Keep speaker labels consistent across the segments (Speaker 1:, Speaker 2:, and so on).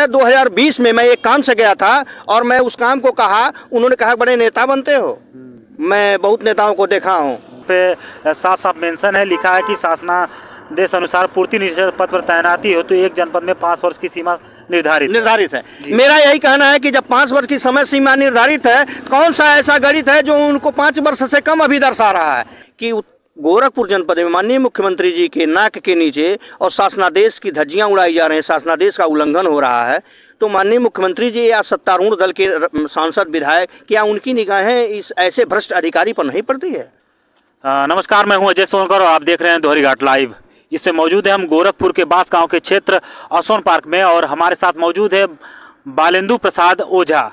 Speaker 1: है 2020 में मैं एक काम से गया था और मैं उस काम को कहा, उन्होंने कहा बड़े नेता बनते हो। मैं बहुत नेताओं को देखा हूँ।
Speaker 2: पे साफ साफ मेंशन है, लिखा है कि शासनादेश अनुसार पूर्ति निरीक्षक पद पर तैनाती हो तो एक जनपद में 5 वर्ष की सीमा निर्धारित है।
Speaker 1: मेरा यही कहना है कि जब 5 वर्ष की समय सीमा निर्धारित है, कौन सा ऐसा गणित है जो उनको 5 वर्ष से कम अभी दर्शा रहा है कि गोरखपुर जनपद में माननीय मुख्यमंत्री जी के नाक के नीचे और शासनादेश की धज्जियां उड़ाई जा रही हैं, शासनादेश का उल्लंघन हो रहा है। तो माननीय मुख्यमंत्री जी या सत्तारूढ़ दल के सांसद विधायक, क्या उनकी निगाहें इस ऐसे भ्रष्ट अधिकारी पर नहीं पड़ती है?
Speaker 2: नमस्कार, मैं हूं अजय सोनकर और आप देख रहे हैं दोहरी घाट लाइव। इससे मौजूद है हम गोरखपुर के बास गांव के क्षेत्र असोन पार्क में और हमारे साथ मौजूद है बालेंदु प्रसाद ओझा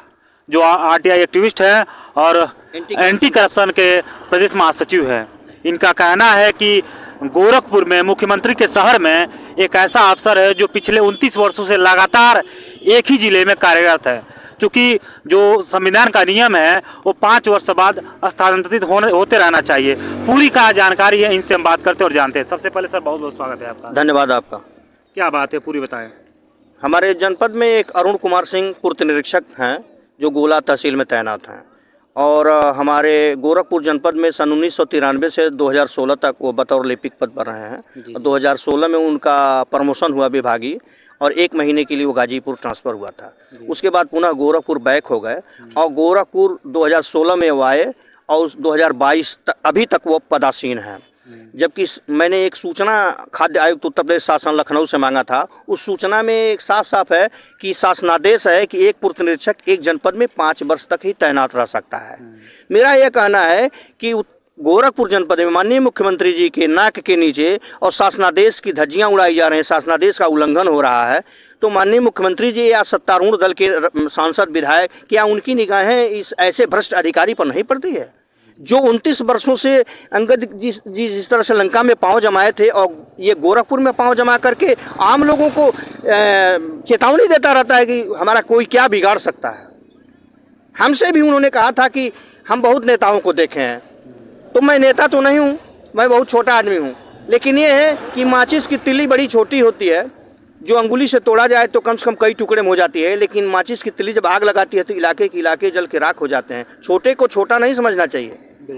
Speaker 2: जो आरटीआई एक्टिविस्ट हैं और एंटी करप्शन के प्रदेश महासचिव हैं। इनका कहना है कि गोरखपुर में मुख्यमंत्री के शहर में एक ऐसा अफसर है जो पिछले 29 वर्षों से लगातार एक ही जिले में कार्यरत है। चूँकि जो संविधान का नियम है वो 5 वर्ष बाद स्थानांतरित होते रहना चाहिए। पूरी का जानकारी है, इनसे हम बात करते और जानते हैं। सबसे पहले सर बहुत बहुत स्वागत है आपका।
Speaker 1: धन्यवाद आपका।
Speaker 2: क्या बात है, पूरी बताएं।
Speaker 1: हमारे जनपद में एक अरुण कुमार सिंह पूर्ति निरीक्षक हैं जो गोला तहसील में तैनात हैं और हमारे गोरखपुर जनपद में सन 1993 से 2016 तक वो बतौर लिपिक पद पर रहे हैं। 2016 में उनका प्रमोशन हुआ विभागीय और 1 महीने के लिए वो गाजीपुर ट्रांसफ़र हुआ था। उसके बाद पुनः गोरखपुर बैक हो गए और गोरखपुर 2016 में वो आए और 2022 तक अभी तक वो पदासीन हैं। जबकि मैंने एक सूचना खाद्य आयुक्त उत्तर प्रदेश शासन लखनऊ से मांगा था, उस सूचना में एक साफ साफ है कि शासनादेश है कि एक पूर्ति निरीक्षक एक जनपद में 5 वर्ष तक ही तैनात रह सकता है। मेरा यह कहना है कि गोरखपुर जनपद में माननीय मुख्यमंत्री जी के नाक के नीचे और शासनादेश की धज्जियां उड़ाई जा रही हैं, शासनादेश का उल्लंघन हो रहा है। तो माननीय मुख्यमंत्री जी या सत्तारूढ़ दल के सांसद विधायक, क्या उनकी निगाहें इस ऐसे भ्रष्ट अधिकारी पर नहीं पड़ती है जो 29 वर्षों से अंगद जी जिस तरह से लंका में पांव जमाए थे और ये गोरखपुर में पांव जमा करके आम लोगों को चेतावनी देता रहता है कि हमारा कोई क्या बिगाड़ सकता है। हमसे भी उन्होंने कहा था कि हम बहुत नेताओं को देखे हैं, तो मैं नेता तो नहीं हूँ, मैं बहुत छोटा आदमी हूँ, लेकिन ये है कि माचिस की तिल्ली बड़ी छोटी होती है, जो अंगुली से तोड़ा जाए तो कम से कम कई टुकड़े में हो जाती है, लेकिन माचिस की तिल्ली जब आग लगाती है तो इलाके के इलाके जल के राख हो जाते हैं। छोटे को छोटा नहीं समझना चाहिए। तो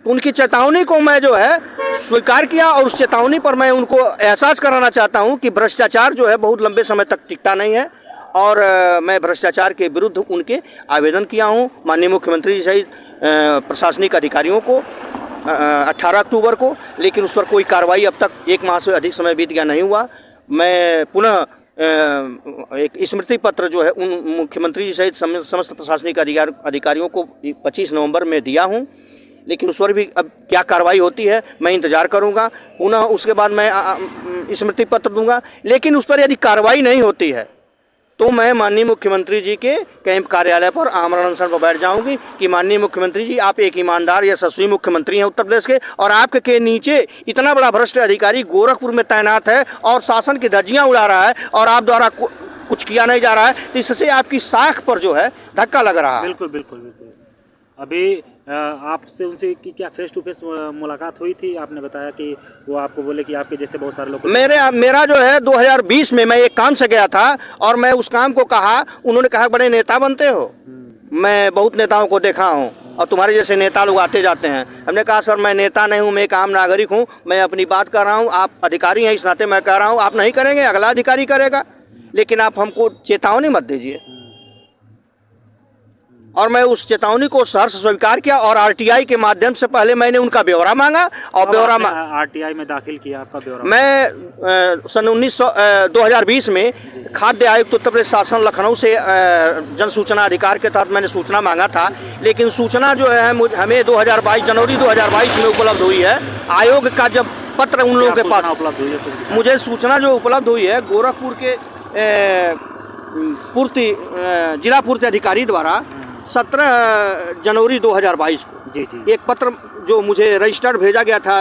Speaker 1: उनकी चेतावनी को मैं जो है स्वीकार किया और उस चेतावनी पर मैं उनको एहसास कराना चाहता हूँ कि भ्रष्टाचार जो है बहुत लंबे समय तक टिकता नहीं है और मैं भ्रष्टाचार के विरुद्ध उनके आवेदन किया हूँ माननीय मुख्यमंत्री जी सहित प्रशासनिक अधिकारियों को 18 अक्टूबर को, लेकिन उस पर कोई कार्रवाई अब तक 1 माह से अधिक समय बीत गया नहीं हुआ। मैं पुनः एक स्मृति पत्र जो है उन मुख्यमंत्री जी सहित समस्त प्रशासनिक अधिकारियों को 25 नवंबर में दिया हूं, लेकिन उस पर भी अब क्या कार्रवाई होती है मैं इंतज़ार करूंगा। पुनः उसके बाद मैं स्मृति पत्र दूंगा, लेकिन उस पर यदि कार्रवाई नहीं होती है तो मैं माननीय मुख्यमंत्री जी के कैंप कार्यालय पर आमरण अनशन पर बैठ जाऊंगी कि माननीय मुख्यमंत्री जी, आप एक ईमानदार यशस्वी मुख्यमंत्री हैं उत्तर प्रदेश के और आपके के नीचे इतना बड़ा भ्रष्ट अधिकारी गोरखपुर में तैनात है और शासन की धज्जियां उड़ा रहा है और आप द्वारा कुछ किया नहीं जा रहा है, तो इससे आपकी साख पर जो है धक्का लग रहा है।
Speaker 2: बिल्कुल बिल्कुल बिल्कुल। अभी आपसे उनसे की क्या फेस टू फेस मुलाकात हुई थी? आपने बताया कि वो आपको बोले कि आपके जैसे बहुत सारे लोग।
Speaker 1: मेरा जो है 2020 में मैं एक काम से गया था और मैं उस काम को कहा, उन्होंने कहा बड़े नेता बनते हो। मैं बहुत नेताओं को देखा हूँ और तुम्हारे जैसे नेता लोग आते जाते हैं। हमने कहा सर मैं नेता नहीं हूँ, मैं एक आम नागरिक हूँ, मैं अपनी बात कर रहा हूँ, आप अधिकारी हैं इस नाते मैं कह रहा हूँ, आप नहीं करेंगे अगला अधिकारी करेगा, लेकिन आप हमको चेतावनी मत दीजिए। और मैं उस चेतावनी को सहर्ष स्वीकार किया और आरटीआई के माध्यम से पहले मैंने उनका ब्यौरा मांगा और ब्यौरा
Speaker 2: आरटीआई में दाखिल किया आपका ब्यौरा।
Speaker 1: मैं सन 2020 में खाद्य आयुक्त उत्तर प्रदेश शासन लखनऊ से जन सूचना अधिकार के तहत मैंने सूचना मांगा था, लेकिन सूचना जो है हमें 2022 जनवरी 2022 में उपलब्ध हुई है। आयोग का जब पत्र उन लोगों के पास
Speaker 2: उपलब्ध हुई है,
Speaker 1: मुझे सूचना जो उपलब्ध हुई है गोरखपुर के जिला पूर्ति अधिकारी द्वारा 17 जनवरी 2022 को
Speaker 2: जी
Speaker 1: एक पत्र जो मुझे रजिस्टर्ड भेजा गया था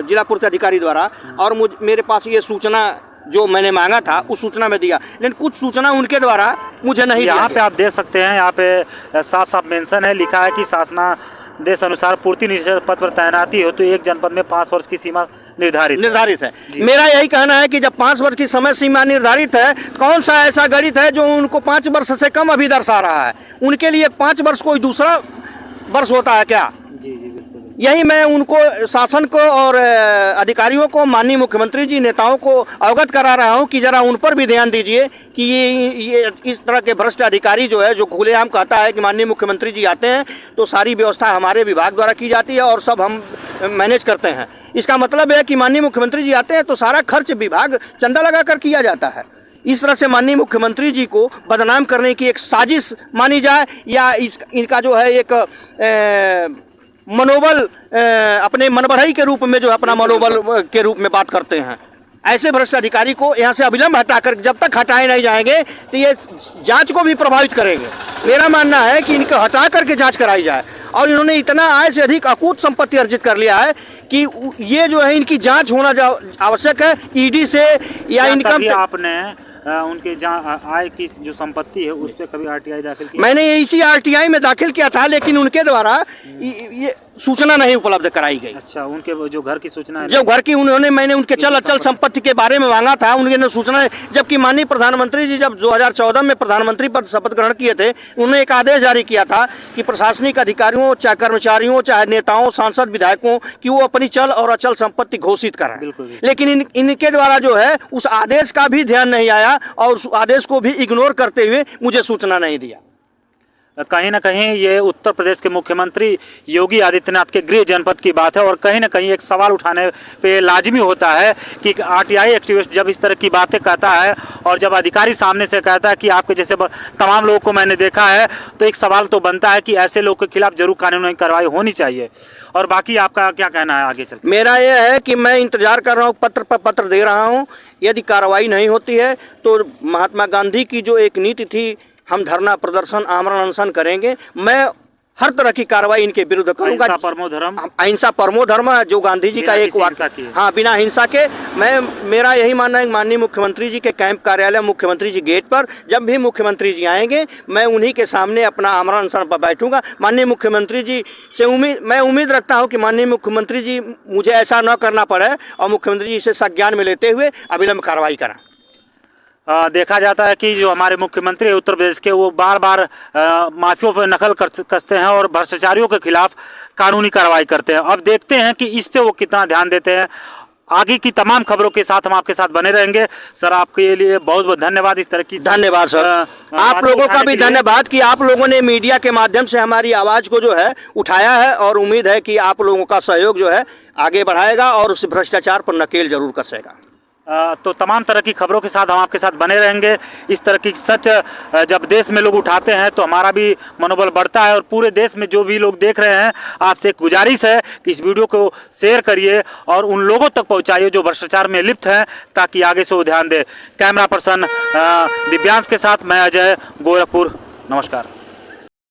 Speaker 1: जिला पूर्ति अधिकारी द्वारा और मेरे पास ये सूचना जो मैंने मांगा था उस सूचना में दिया, लेकिन कुछ सूचना उनके द्वारा मुझे नहीं दिया।
Speaker 2: यहाँ पे आप देख सकते हैं, यहाँ पे साफ साफ मेंशन है, लिखा है कि शासनादेश अनुसार पूर्ति निरीक्षक पद पर तैनाती हो तो एक जनपद में 5 वर्ष की सीमा
Speaker 1: निर्धारित है। मेरा यही कहना है कि जब 5 वर्ष की समय सीमा निर्धारित है, कौन सा ऐसा गणित है जो उनको 5 वर्ष से कम अभी दर्शा रहा है? उनके लिए 5 वर्ष कोई दूसरा वर्ष होता है क्या?
Speaker 2: जी बिल्कुल।
Speaker 1: यही मैं उनको, शासन को और अधिकारियों को, माननीय मुख्यमंत्री जी, नेताओं को अवगत करा रहा हूं कि जरा उन पर भी ध्यान दीजिए कि ये इस तरह के भ्रष्ट अधिकारी जो है, जो खुलेआम कहता है कि माननीय मुख्यमंत्री जी आते हैं तो सारी व्यवस्था हमारे विभाग द्वारा की जाती है और सब हम मैनेज करते हैं। इसका मतलब है कि माननीय मुख्यमंत्री जी आते हैं तो सारा खर्च विभाग चंदा लगा कर किया जाता है। इस तरह से माननीय मुख्यमंत्री जी को बदनाम करने की एक साजिश मानी जाए, या इनका जो है एक मनोबल, अपने मनबढ़ाई के रूप में जो है अपना मनोबल के रूप में बात करते हैं। ऐसे भ्रष्ट अधिकारी को यहाँ से अविलंब हटाकर, जब तक हटाए नहीं जाएंगे तो ये जांच को भी प्रभावित करेंगे। मेरा मानना है कि इनको हटा करके जांच कराई जाए। और इन्होंने इतना आय से अधिक अकूत संपत्ति अर्जित कर लिया है कि ये जो है इनकी जांच होना आवश्यक है, ईडी से या इनकम।
Speaker 2: आपने उनके आय की जो संपत्ति है उस पर कभी आरटीआई दाखिल किया?
Speaker 1: मैंने इसी आरटीआई में दाखिल किया था, लेकिन उनके द्वारा ये सूचना नहीं उपलब्ध कराई गई।
Speaker 2: अच्छा, उनके जो घर की सूचना है,
Speaker 1: जो घर की मैंने उनके चल अचल संपत्ति के बारे में मांगा था, उनके सूचना, जबकि माननीय प्रधानमंत्री जी जब 2014 में प्रधानमंत्री पद शपथ ग्रहण किए थे, उन्होंने एक आदेश जारी किया था कि प्रशासनिक अधिकारियों, चाहे कर्मचारियों, चाहे नेताओं, सांसद, विधायकों की वो अपनी चल और अचल संपत्ति घोषित करें। लेकिन इनके द्वारा जो है उस आदेश का भी ध्यान नहीं आया और उस आदेश को भी इग्नोर करते हुए मुझे सूचना नहीं दिया।
Speaker 2: कहीं ना कहीं ये उत्तर प्रदेश के मुख्यमंत्री योगी आदित्यनाथ के गृह जनपद की बात है और कहीं ना कहीं एक सवाल उठाने पे लाजमी होता है कि आरटीआई एक्टिविस्ट जब इस तरह की बातें कहता है और जब अधिकारी सामने से कहता है कि आपके जैसे तमाम लोगों को मैंने देखा है, तो एक सवाल तो बनता है कि ऐसे लोगों के खिलाफ जरूर कानूनी कार्रवाई होनी चाहिए। और बाकी आपका क्या कहना है आगे चल? मेरा
Speaker 1: यह है कि मैं इंतजार कर रहा हूँ, पत्र पर पत्र दे रहा हूँ। यदि कार्रवाई नहीं होती है तो महात्मा गांधी की जो एक नीति थी, हम धरना प्रदर्शन, आमरण अनशन करेंगे। मैं हर तरह की कार्रवाई इनके विरुद्ध करूंगा। अहिंसा परमो धर्म, जो गांधी जी का एक वाक्य, हाँ, बिना हिंसा के। मेरा यही मानना है, माननीय मुख्यमंत्री जी के कैंप कार्यालय, मुख्यमंत्री जी गेट पर जब भी मुख्यमंत्री जी आएंगे, मैं उन्हीं के सामने अपना आमरण अनशन पर बैठूंगा। माननीय मुख्यमंत्री जी से मैं उम्मीद रखता हूं कि माननीय मुख्यमंत्री जी मुझे ऐसा न करना पड़े और मुख्यमंत्री जी से संज्ञान में लेते हुए अविलंब कार्रवाई करें।
Speaker 2: देखा जाता है कि जो हमारे मुख्यमंत्री उत्तर प्रदेश के, वो बार बार माफियों पर नकल कसते हैं और भ्रष्टाचारियों के खिलाफ कानूनी कार्रवाई करते हैं। अब देखते हैं कि इस पे वो कितना ध्यान देते हैं। आगे की तमाम खबरों के साथ हम आपके साथ बने रहेंगे। सर, आपके लिए बहुत बहुत धन्यवाद। इस तरह की
Speaker 1: धन्यवाद सर, आप लोगों का भी धन्यवाद कि आप लोगों ने मीडिया के माध्यम से हमारी आवाज को जो है उठाया है, और उम्मीद है कि आप लोगों का सहयोग जो है आगे बढ़ाएगा और उस भ्रष्टाचार पर नकेल जरूर कसेगा।
Speaker 2: तो तमाम तरह की खबरों के साथ हम आपके साथ बने रहेंगे। इस तरह की सच जब देश में लोग उठाते हैं तो हमारा भी मनोबल बढ़ता है। और पूरे देश में जो भी लोग देख रहे हैं, आपसे एक गुजारिश है कि इस वीडियो को शेयर करिए और उन लोगों तक पहुंचाइए जो भ्रष्टाचार में लिप्त हैं, ताकि आगे से वो ध्यान दे। कैमरा पर्सन दिव्यांश के साथ मैं अजय, गोरखपुर। नमस्कार।